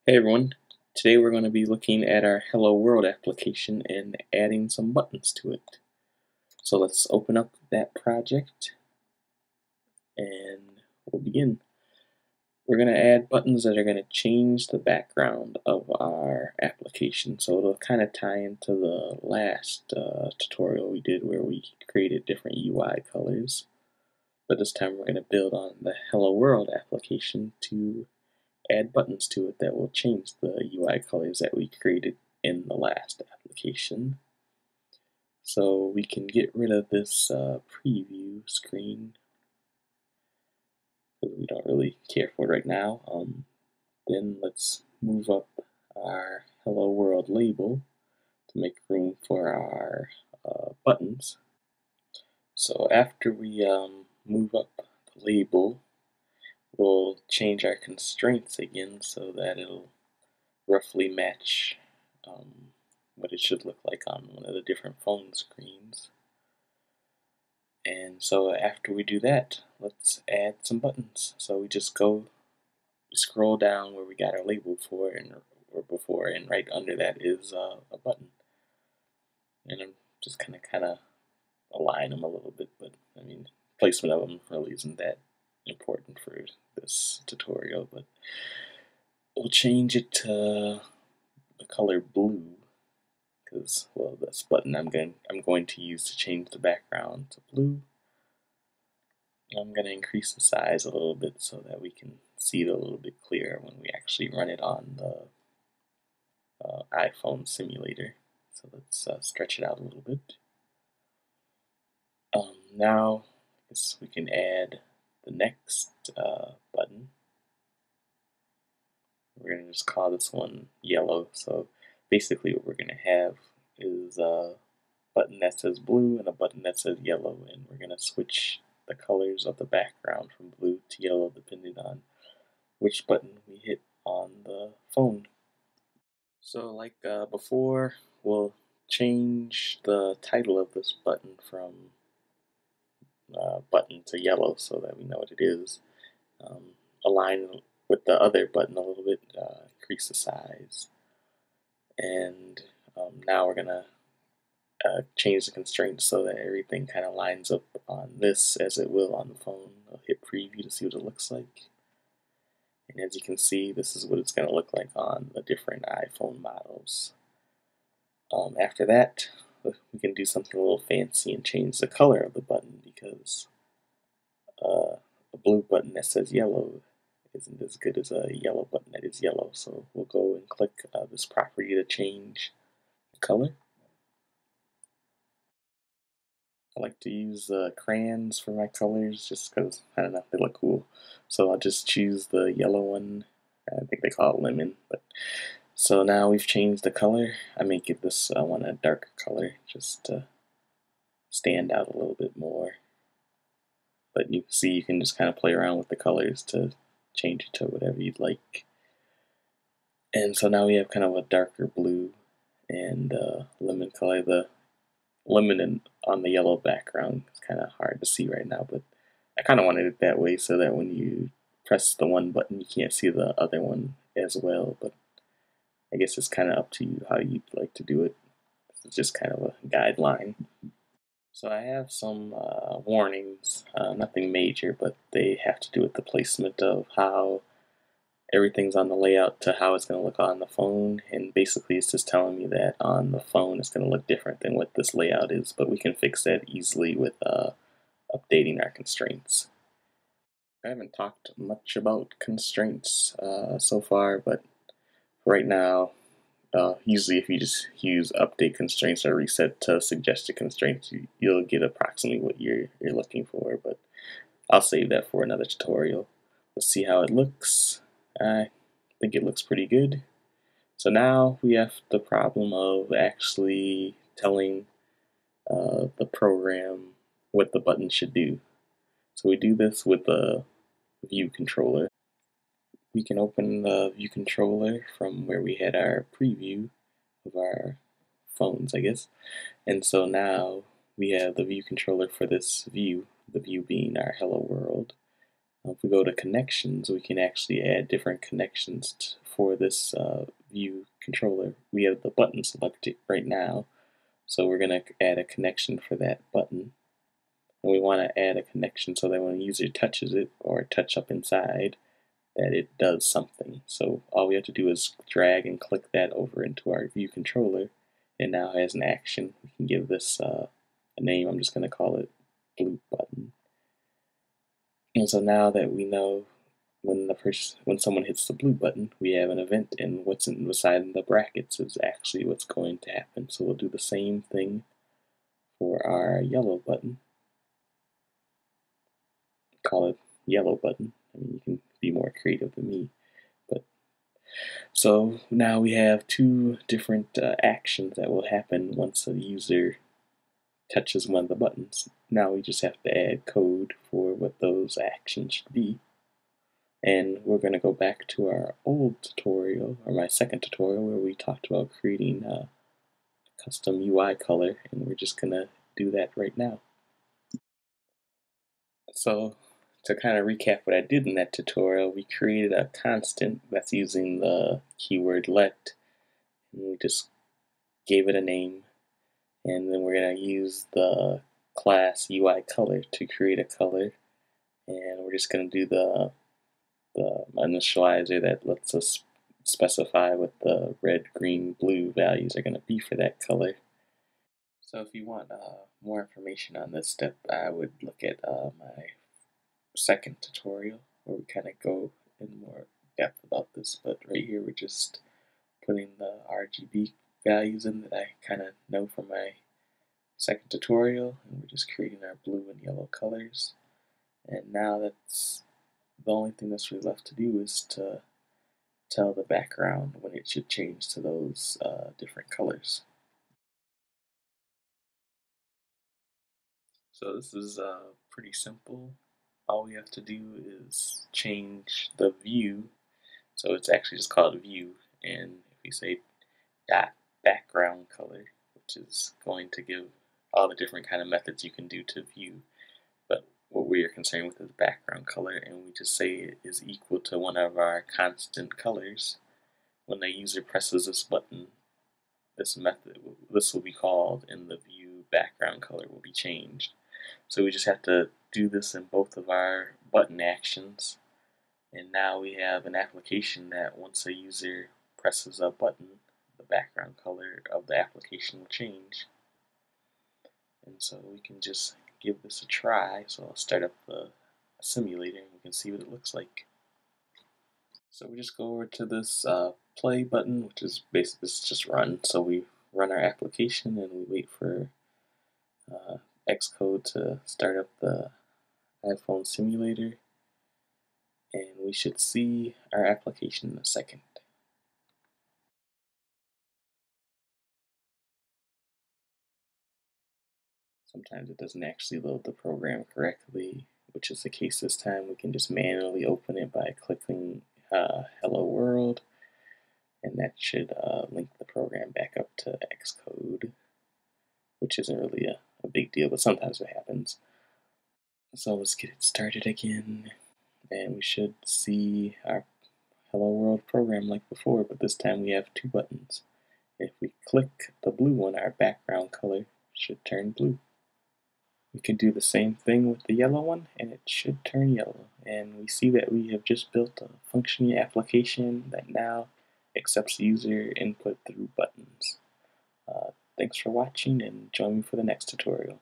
Hey everyone, today we're going to be looking at our Hello World application and adding some buttons to it. So let's open up that project and we'll begin. We're going to add buttons that are going to change the background of our application. So it'll kind of tie into the last tutorial we did where we created different UI colors. But this time we're going to build on the Hello World application to add buttons to it that will change the UI colors that we created in the last application. So we can get rid of this preview screen because we don't really care for it right now. Then let's move up our Hello World label to make room for our buttons. So after we move up the label, we'll change our constraints again so that it'll roughly match what it should look like on one of the different phone screens. And so after we do that, let's add some buttons. So we just scroll down where we got our label for or before, and right under that is a button. And I'm just kind of align them a little bit, but I mean, placement of them really isn't that important for this tutorial. But we'll change it to the color blue, because well, this button I'm going to use to change the background to blue. I'm going to increase the size a little bit so that we can see it a little bit clearer when we actually run it on the iPhone simulator. So let's stretch it out a little bit. Now I guess we can add the next button. We're going to just call this one yellow. So basically what we're going to have is a button that says blue and a button that says yellow, and we're going to switch the colors of the background from blue to yellow depending on which button we hit on the phone. So like before, we'll change the title of this button from button to yellow so that we know what it is. Align with the other button a little bit, increase the size. And now we're going to change the constraints so that everything kind of lines up on this as it will on the phone. I'll hit preview to see what it looks like. And as you can see, this is what it's going to look like on the different iPhone models. After that, we can do something a little fancy and change the color of the button, because a blue button that says yellow isn't as good as a yellow button that is yellow. So we'll go and click this property to change the color. I like to use crayons for my colors just because, I don't know, they look cool. So I'll just choose the yellow one. I think they call it lemon. But so now we've changed the color. I may give this one a darker color just to stand out a little bit more. But you can see you can just kind of play around with the colors to change it to whatever you'd like. And so now we have kind of a darker blue and lemon color. The lemon on the yellow background is kind of hard to see right now, but I kind of wanted it that way so that when you press the one button, you can't see the other one as well. But I guess it's kind of up to you how you'd like to do it. It's just kind of a guideline. So I have some warnings, nothing major, but they have to do with the placement of how everything's on the layout to how it's going to look on the phone. And basically it's just telling me that on the phone it's going to look different than what this layout is, but we can fix that easily with updating our constraints. I haven't talked much about constraints so far, but right now, usually if you just use update constraints or reset to suggested constraints, you'll get approximately what you're looking for, but I'll save that for another tutorial. Let's see how it looks. I think it looks pretty good. So now we have the problem of actually telling the program what the button should do. So we do this with the view controller. We can open the view controller from where we had our preview of our phones, I guess. And so now we have the view controller for this view, the view being our Hello World. If we go to connections, we can actually add different connections for this view controller. We have the button selected right now, so we're going to add a connection for that button. And we want to add a connection so that when a user touches it or touch up inside, that it does something. So all we have to do is drag and click that over into our view controller, and now as an action, we can give this a name. I'm just going to call it blue button. And so now that we know when someone hits the blue button, we have an event, and what's inside the brackets is actually what's going to happen. So we'll do the same thing for our yellow button. Call it yellow button. I mean, you can be more creative than me. But so now we have two different actions that will happen once a user touches one of the buttons. Now we just have to add code for what those actions should be. And we're going to go back to our old tutorial, or my second tutorial, where we talked about creating a custom UI color, and we're just going to do that right now. So to kind of recap what I did in that tutorial, we created a constant that's using the keyword let, and we just gave it a name, and then we're going to use the class UI color to create a color, and we're just going to do the initializer that lets us specify what the red, green, blue values are going to be for that color. So if you want more information on this step, I would look at my second tutorial where we kind of go in more depth about this. But right here we're just putting the RGB values in that I kind of know from my second tutorial, and we're just creating our blue and yellow colors. And now that's the only thing that's really left to do is to tell the background when it should change to those different colors. So this is pretty simple. All we have to do is change the view. So it's actually just called view, and if we say dot background color, which is going to give all the different kind of methods you can do to view, but what we are concerned with is background color, and we just say it is equal to one of our constant colors. When the user presses this button, this will be called, and the view background color will be changed. So we just have to do this in both of our button actions, and now we have an application that once a user presses a button, the background color of the application will change. And so we can just give this a try. So I'll start up the simulator and we can see what it looks like. So we just go over to this play button, which is basically this is just run. So we run our application and we wait for Xcode to start up the iPhone simulator, and we should see our application in a second. Sometimes it doesn't actually load the program correctly, which is the case this time. We can just manually open it by clicking Hello World, and that should link the program back up to Xcode, which isn't really a big deal, but sometimes it happens. So let's get it started again, and we should see our Hello World program like before, but this time we have two buttons. If we click the blue one, our background color should turn blue. We can do the same thing with the yellow one, and it should turn yellow. And we see that we have just built a functioning application that now accepts user input through buttons. Thanks for watching, and join me for the next tutorial.